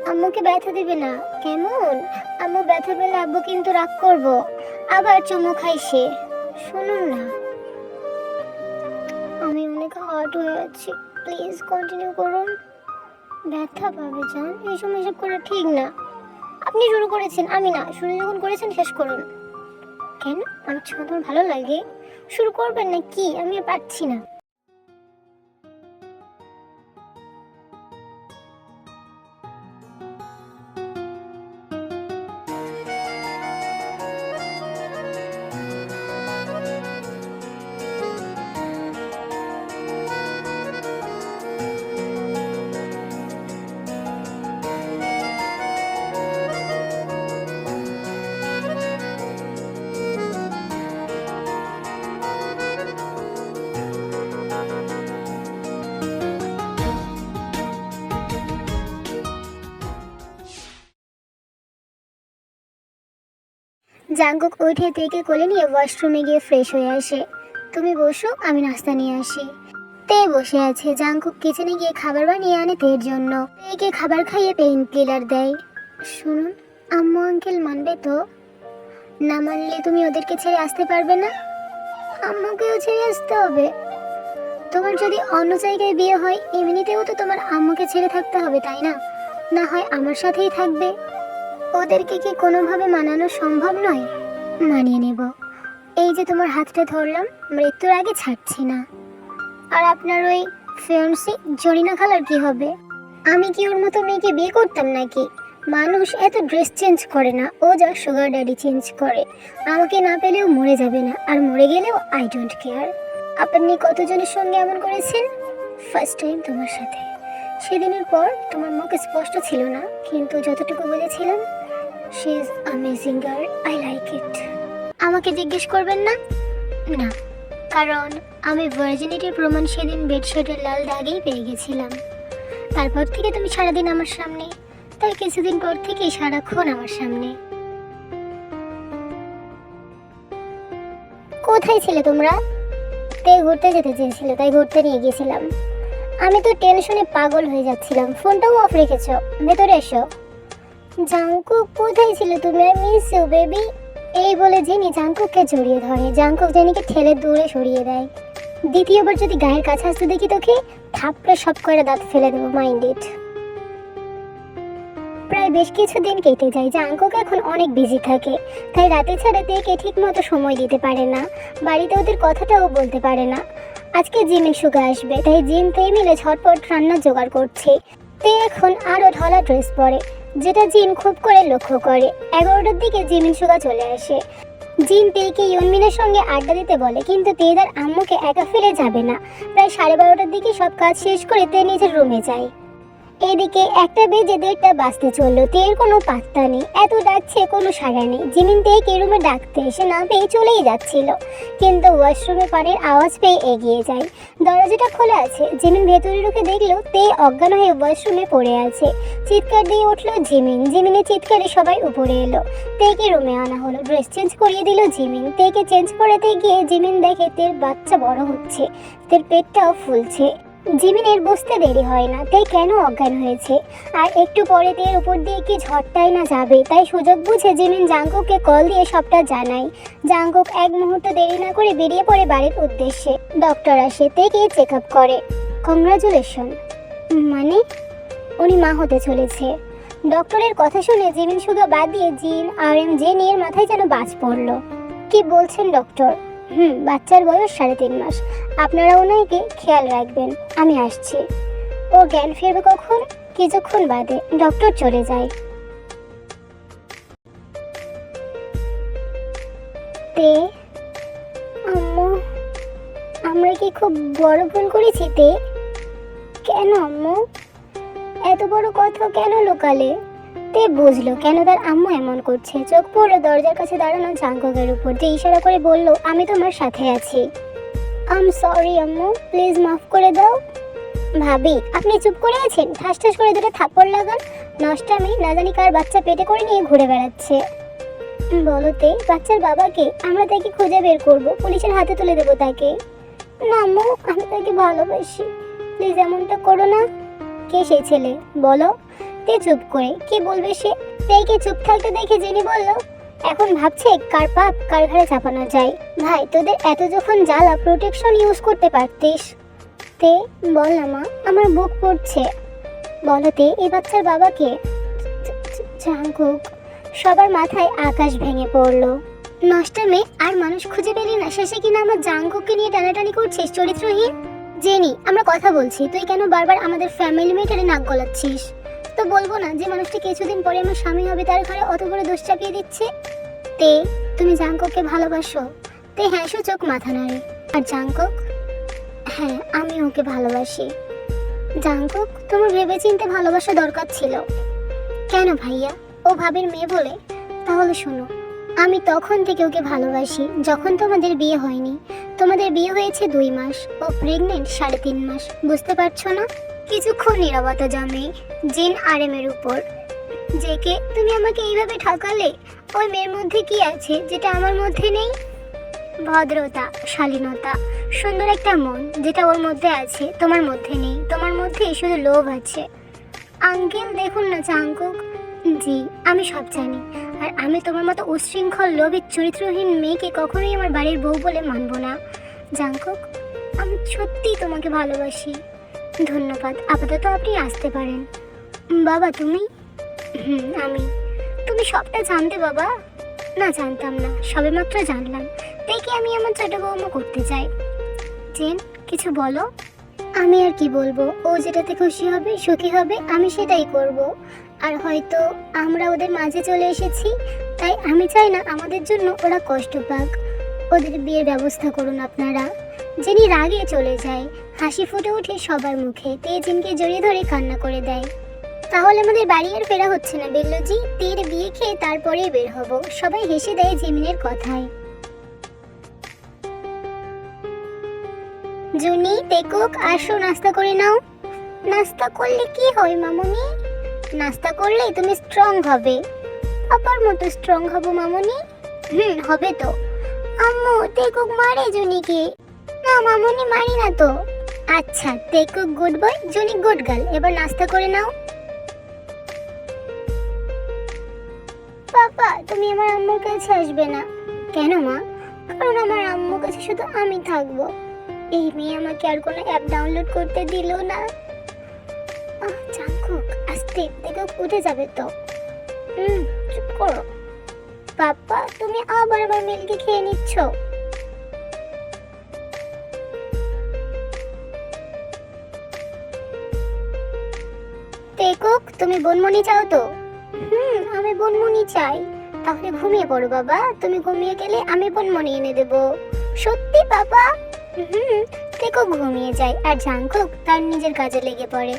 আম্মুকে ব্যথা দিবে না কেমন? আম্মু ব্যথা পেলে আব্বু কিন্তু রাগ করবো। আবার চুমু খায় সে। শুনুন না, আমি অনেক হার্ট হয়ে আছি, প্লিজ কন্টিনিউ করুন। ব্যথা পাবে জান, এই সময় এসব করা ঠিক না। আপনি শুরু করেছেন, আমি না। শুরু যখন করেছেন শেষ করুন। কেন? আমার ছোঁয়া তোমার ভালো লাগে? শুরু করবেন না কি? আমি আর পারছি না। জাঙ্কুক উঠে তেকে কোলে নিয়ে ওয়াশরুমে গিয়ে ফ্রেশ হয়ে আসে। তুমি বসো, আমি নাস্তা নিয়ে আসি। তে বসে আছে। জাঙ্কুক কিচেনে গিয়ে খাবার বানিয়ে আনে তের জন্য। তেকে খাবার খাইয়ে পেইন কিলার দেয়। শুনুন, আম্মু আঙ্কেল মানবে তো? না মানলে তুমি ওদেরকে ছেড়ে আসতে পারবে না? আম্মুকেও ছেড়ে আসতে হবে। তোমার যদি অন্য জায়গায় বিয়ে হয়, এমনিতেও তো তোমার আম্মুকে ছেড়ে থাকতে হবে, তাই না? না হয় আমার সাথেই থাকবে। ওদেরকে কি কোনোভাবে মানানো সম্ভব নয়? মানিয়ে নেব। এই যে তোমার হাতটা ধরলাম, মৃত্যুর আগে ছাড়ছি না। আর আপনার ওই ফিয়ান্সি জরিনা খালার কি হবে? আমি কি ওর মতো মেয়েকে বিয়ে করতাম নাকি? মানুষ এত ড্রেস চেঞ্জ করে না, ও যা সুগার ড্যাডি চেঞ্জ করে। আমাকে না পেলেও মরে যাবে না, আর মরে গেলেও আই ডোন্ট কেয়ার। আপনি কতজনের সঙ্গে এমন করেছেন? ফার্স্ট টাইম তোমার সাথে। সেদিনের পর তোমার মুখ স্পষ্ট ছিল না, কিন্তু যতটুকু বলেছিলাম, she is amazing girl, I like it. আমাকে জিজ্ঞেস করবেন না? না, কারণ আমি ভার্জিনিটির প্রমাণ সেদিন বেডশিটের লাল দাগেই পেয়ে গেছিলাম। তারপর থেকে তুমি সারাদিন আমার সামনে, তাই কিছুদিন পর থেকেই সারাক্ষণ আমার সামনে। কোথায় ছিলে তোমরা? তে ঘুরতে যেতে চেয়েছিল, তাই ঘুরতে নিয়ে গেছিলাম। আমি তো টেনশনে পাগল হয়ে যাচ্ছিলাম। ফোনটাও অফ রেখেছো, ভেতরে এসো। জাঙ্কুক কোথায় ছিল তুমি? I miss you baby. এই বলে জেনি জাঙ্কুককে জড়িয়ে ধরে। জাঙ্কুক জেনিকে ঠেলে দূরে সরিয়ে দেয়। দ্বিতীয়বার যদি গায়ের কাছে আসতে দেখি তোকে, থাপড়ে সব করে দাঁত ফেলে দেবো, মাইন্ড ইট। প্রায় বেশ কিছুদিন কেটে যায়। জাঙ্কুক এখন অনেক বিজি থাকে, তাই রাতে ছাড়া তেকে ঠিক মতো সময় দিতে পারে না। বাড়িতে ওদের কথাটাও বলতে পারে না। আজকে জিমিন সুগা আসবে, তাই জিম তে মিলে ঝটপট রান্না জোগাড় করছে। তে এখন আরও ঢলা ড্রেস পরে, যেটা জিন খুব করে লক্ষ্য করে। 11টার দিকে জিমিন সুগা চলে আসে। জিন তেকে ইয়নমিনের সঙ্গে আড্ডা দিতে বলে, কিন্তু তে তার আম্মুকে একা ফেলে যাবে না। প্রায় 12:30টার দিকে সব কাজ শেষ করে তে নিজের রুমে যায়। এদিকে 1টা বেজে 1:30 বাজতে চললো। তের কোনো পাত্তা নেই, এত ডাকছে কোনো সাড়া নেই। জিমিন তেকে রুমে ডাকতে এসে না পেয়ে চলেই যাচ্ছিল, কিন্তু ওয়াশরুমে পানির আওয়াজ পেয়ে এগিয়ে যায়। দরজাটা খোলা আছে। জিমিন ভেতরে ঢুকে দেখলো তে অজ্ঞান হয়ে ওয়াশরুমে পড়ে আছে। চিৎকার দিয়ে উঠলো জিমিন। জিমিনের চিৎকারে সবাই উপরে এলো। তেকে রুমে আনা হলো, ড্রেস চেঞ্জ করিয়ে দিল জিমিন। তেকে চেঞ্জ করাতে গিয়ে জিমিন দেখে তের বাচ্চা বড় হচ্ছে, তের পেটটাও ফুলছে। জিমিনের বুঝতে দেরি হয় না তাই কেন অজ্ঞান হয়েছে, আর একটু পরে তের উপর দিয়ে কি ঝড়টাই না যাবে। তাই সুযোগ বুঝে জিমিন জাঙ্কুককে কল দিয়ে সবটা জানায়। জাঙ্কুক এক মুহূর্ত দেরি না করে বেরিয়ে পড়ে বাড়ির উদ্দেশ্যে। ডক্টর আসে, তেকে চেক আপ করে। কংগ্রাচুলেশন, মানে উনি মা হতে চলেছে। ডক্টরের কথা শুনে জিমিন সুগা বাদ দিয়ে জিন আর এম জেনির মাথায় যেন বাজ পড়লো। কি বলছেন ডক্টর? বাচ্চার বয়স 3.5 মাস। আপনারা ওনাকে খেয়াল রাখবেন, আমি আসছি। ও জ্ঞান ফিরবে কখন? কিছুক্ষণ বাদে। ডক্টর চলে যায়। তে, আম্মু, আমরা কি খুব বড় ভুল করেছি তে? কেন আম্মু এত বড় কথা কেন লুকালে? তে বুঝলো কেন তার আম্মু এমন করছে। চোখ পড়লো দরজার কাছে দাঁড়ানো জাঙ্কুকের উপর, যে ইশারা করে বলল, আমি তোমার সাথে আছি। আম সরি আম্মু, প্লিজ মাফ করে দাও। ভাবি, আপনি চুপ করে আছেন? ঠাস ঠাস করে 2টা থাপ্পড় লাগান। নষ্টামি, না জানি কার বাচ্চা পেটে করে নিয়ে ঘুরে বেড়াচ্ছে। বলতে বাচ্চার বাবাকে? আমরা তাকে খুঁজে বের করব, পুলিশের হাতে তুলে দেবো তাকে। না আম্মু, আমি তাকে ভালোবাসি, প্লিজ এমনটা করো না। কে সেই ছেলে বলো? তে চুপ করে, কি বলবে সে? তেকে চুপ থাকতে দেখে জেনি বলল, এখন ভাবছে কার পাপ কার ঘাড়ে চাপানো যায়। ভাই, তোদের এত যখন জ্বালা, প্রোটেকশন ইউজ করতে পারতিস। তে বল না মা, আমার বুক পড়ছে। বলতে এই বাচ্চার বাবাকে? জাঙ্কুক। সবার মাথায় আকাশ ভেঙে পড়লো। নষ্টামে আর মানুষ খুঁজে পেলি না, শেষে কিনা আমার জাঙ্কুককে নিয়ে টানাটানি করছিস, চরিত্রহীন। জেনি, আমরা কথা বলছি, তুই কেন বারবার আমাদের ফ্যামিলি মেটারে নাক গলাচ্ছিস? তো বলবো না যে মানুষটা কিছুদিন পরে আমার স্বামী হবে, তার ঘরে অত বড় দোষ চাপিয়ে দিচ্ছে। তে, তুমি জাঙ্কুককে ভালোবাসো? তে হ্যাঁ সূচক মাথা নাড়ে। আর জাঙ্কুক? হ্যাঁ, আমি ওকে ভালোবাসি। জাঙ্কুক, তোমার ভেবেচিন্তে ভালোবাসা দরকার ছিল। কেন ভাইয়া? ও ভাবের মেয়ে বলে? তাহলে শোনো, আমি তখন থেকে ওকে ভালোবাসি যখন তোমাদের বিয়ে হয়নি। তোমাদের বিয়ে হয়েছে 2 মাস, ও প্রেগনেন্ট 3.5 মাস। বুঝতে পারছো না? কিছুক্ষণ নীরবতা জমে জিন আর এম এর উপর। জেকে তুমি আমাকে এইভাবে ঠকালে। ওই মেয়ের মধ্যে কি আছে যেটা আমার মধ্যে নেই? ভদ্রতা, শালীনতা, সুন্দর একটা মন যেটা ওর মধ্যে আছে তোমার মধ্যে নেই। তোমার মধ্যে শুধু লোভ আছে। আঙ্কেল দেখুন না জাঙ্কুক। জি, আমি সব জানি। আর আমি তোমার মতো উচ্ছৃঙ্খল লোভী চরিত্রহীন মেয়েকে কখনোই আমার বাড়ির বউ বলে মানব না। জাঙ্কুক, আমি সত্যিই তোমাকে ভালোবাসি। ধন্যবাদ, আপাতত আপনি আসতে পারেন। বাবা তুমি? আমি। তুমি সবটা জানতে বাবা? না, জানতাম না, সবেমাত্র জানলাম। দেখি আমি আমার ছোট বৌমা করতে চাই। জেন, কিছু বলো। আমি আর কি বলবো, ও যেটাতে খুশি হবে, সুখী হবে, আমি সেটাই করব। আর হয়তো আমরা ওদের মাঝে চলে এসেছি, তাই আমি চাই না আমাদের জন্য ওরা কষ্ট পাক। ওদের বিয়ের ব্যবস্থা করুন আপনারা। জেনি রাগে চলে যায়, হাসি ফুটে ওঠে সবার মুখে। তে জিনকে জড়িয়ে ধরে কান্না করে দেয়। তাহলে আমাদের বাড়ি আর ফেরা হচ্ছে না বেল্লোজি। তের বিয়ে খেয়ে তারপরেই বের হব। সবাই হেসে দেয় জিমিনের কথায়। জুনি, তেকুক, আসো নাস্তা করে নাও। নাস্তা করলে কি হয় মামুনি? নাস্তা করলেই তুমি স্ট্রং হবে। পাপার মতো স্ট্রং হব মামুনি। হবে তো। আম্মু, তেকুক মারে জুনিকে। না মামুনি, মারি না তো। আচ্ছা, তেকুক গুড বয়, জুনি গুড গার্ল। এবার নাস্তা করে নাও। পাপা, তুমি আমার আম্মুর কাছে আসবে না। কেন মা? কারণ আমার আম্মুর কাছে শুধু আমি থাকবো। এই মেয়ে আমাকে আর কোনো অ্যাপ ডাউনলোড করতে দিল না। জাঙ্কুক, আস্তে, দেখো উঠে যাবে তো। চুপ করো। পাপা, তুমি আবার আমার মিলকে খেয়ে নিচ্ছ। তেকুক, তুমি বনমনি চাও তো? আমি বনমনি চাই। তাহলে ঘুমিয়ে পড়ো বাবা। তুমি ঘুমিয়ে গেলে আমি বনমনি এনে দেবো। সত্যি বাবা? তেকুক ঘুমিয়ে যায় আর জাঙ্কুক তার নিজের কাজে লেগে পড়ে।